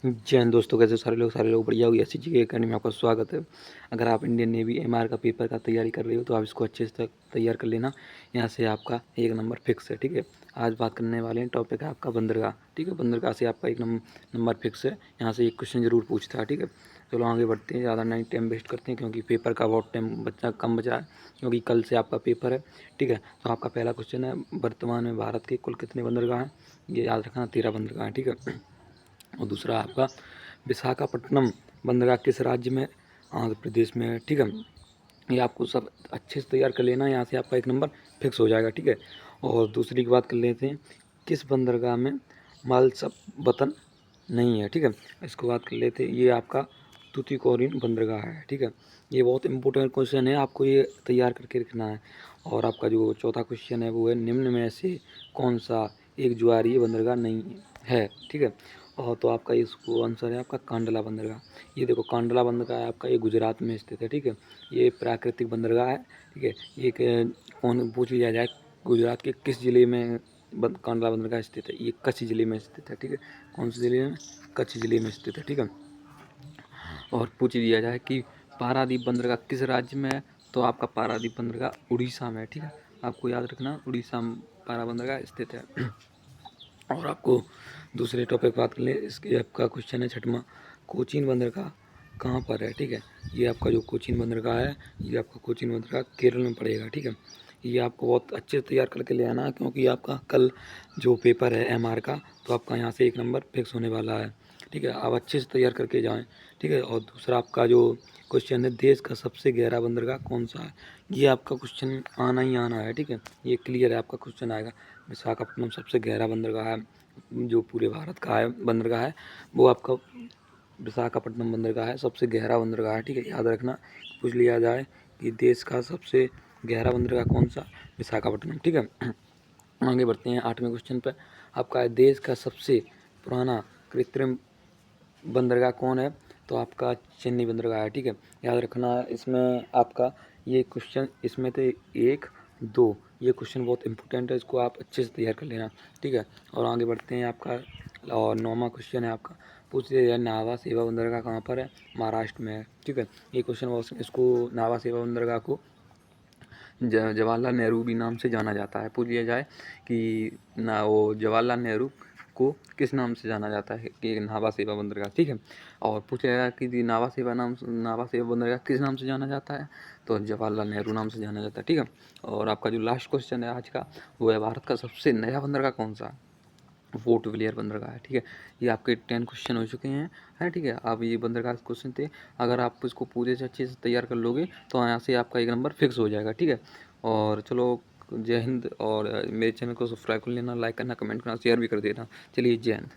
जय हिंद दोस्तों, कैसे सारे लोग बढ़िया होगी। ऐसी जगह एकेडमी में आपका स्वागत है। अगर आप इंडियन नेवी एमआर का पेपर का तैयारी कर रहे हो तो आप इसको अच्छे से तैयार कर लेना। यहाँ से आपका एक नंबर फिक्स है, ठीक है। आज बात करने वाले हैं, टॉपिक है आपका बंदरगाह, ठीक है। बंदरगाह से आपका एक नंबर फिक्स है। यहाँ से एक क्वेश्चन जरूर पूछता है, ठीक है। चलो आगे बढ़ते हैं, ज़्यादा नहीं टाइम वेस्ट करते हैं क्योंकि पेपर का बहुत टाइम कम बचा है, क्योंकि कल से आपका पेपर है, ठीक है। तो आपका पहला क्वेश्चन है, वर्तमान में भारत के कुल कितने बंदरगाह हैं? ये याद रखना, 13 बंदरगाह हैं, ठीक है। और दूसरा आपका विशाखापट्टनम बंदरगाह किस राज्य में? आंध्र प्रदेश में है, ठीक है। ये आपको सब अच्छे से तैयार कर लेना, यहाँ से आपका एक नंबर फिक्स हो जाएगा, ठीक है। और दूसरी की बात कर लेते हैं, किस बंदरगाह में मालसबतन नहीं है, ठीक है। इसको बात कर लेते हैं, ये आपका तूतीकोरिन बंदरगाह है, ठीक है। ये बहुत इंपॉर्टेंट क्वेश्चन है, आपको ये तैयार करके रखना है। और आपका जो चौथा क्वेश्चन है वो है, निम्न में से कौन सा एक ज्वारीय बंदरगाह नहीं है, ठीक है। और तो आपका इसको आंसर है आपका कांडला बंदरगाह। ये देखो कांडला बंदरगाह है आपका, ये गुजरात में स्थित है, ठीक है। ये प्राकृतिक बंदरगाह है, ठीक है। ये कौन पूछ लिया जाए, गुजरात के किस जिले में कांडला बंदरगाह स्थित है? ये कच्छ जिले में स्थित है, ठीक है। कौन से जिले में? कच्छ जिले में स्थित है, ठीक है। और पूछ लिया जाए कि पारादीप बंदरगाह किस राज्य में है, तो आपका पारादीप बंदरगाह उड़ीसा में है, ठीक है। आपको याद रखना, उड़ीसा में पारा बंदरगाह स्थित है। और आपको दूसरे टॉपिक बात कर ले, इसके आपका क्वेश्चन है छठवां, कोचीन बंदरगाह कहाँ पर है, ठीक है। ये आपका जो कोचीन बंदरगाह है, ये आपका कोचीन बंदरगाह केरल में पड़ेगा, ठीक है। ये आपको बहुत अच्छे से तैयार करके ले आना, क्योंकि आपका कल जो पेपर है एमआर का, तो आपका यहाँ से एक नंबर फिक्स होने वाला है, ठीक है। आप अच्छे से तैयार करके जाएँ, ठीक है। और दूसरा आपका जो क्वेश्चन है, देश का सबसे गहरा बंदरगाह कौन सा है? ये आपका क्वेश्चन आना ही आना है, ठीक है। ये क्लियर है, आपका क्वेश्चन आएगा। विशाखापट्टनम सबसे गहरा बंदरगाह है, जो पूरे भारत का है बंदरगाह है, वो आपका विशाखापट्टनम बंदरगाह है, सबसे गहरा बंदरगाह है, ठीक है। याद रखना, पूछ लिया जाए कि देश का सबसे गहरा बंदरगाह कौन सा? विशाखापट्टनम, ठीक है। आगे बढ़ते हैं 8वें क्वेश्चन पर। आपका देश का सबसे पुराना कृत्रिम बंदरगाह कौन है? तो आपका चेन्नई बंदरगाह है, ठीक है। याद रखना, इसमें आपका ये क्वेश्चन, इसमें थे 1 2, ये क्वेश्चन बहुत इंपॉर्टेंट है, इसको आप अच्छे से तैयार कर लेना, ठीक है। और आगे बढ़ते हैं, आपका और 9वां क्वेश्चन है आपका, पूछ लिया जाए नावा सेवा बंदरगाह कहाँ पर है? महाराष्ट्र में है, ठीक है। ये क्वेश्चन बहुत, इसको नावा सेवा बंदरगाह को जवाहरलाल नेहरू भी नाम से जाना जाता है। पूछ लिया जाए कि ना वो जवाहरलाल नेहरू को किस नाम से जाना जाता है, कि नावा सेवा बंदरगाह, ठीक है। और पूछा जाएगा कि नावा सेवा बंदरगाह किस नाम से जाना जाता है, तो जवाहरलाल नेहरू नाम से जाना जाता है, ठीक है। और आपका जो लास्ट क्वेश्चन है आज का, वो है भारत का सबसे नया बंदरगाह कौन सा है? पोर्ट ब्लेयर बंदरगाह है, ठीक है। ये आपके 10 क्वेश्चन हो चुके हैं, ठीक है। अब ये बंदरगाह क्वेश्चन थे, अगर आप इसको पूरे से अच्छे से तैयार कर लोगे तो यहाँ से आपका एक नंबर फिक्स हो जाएगा, ठीक है। और चलो, जय हिंद। और मेरे चैनल को सब्सक्राइब कर लेना, लाइक करना, कमेंट करना, शेयर भी कर देना। चलिए, जय हिंद।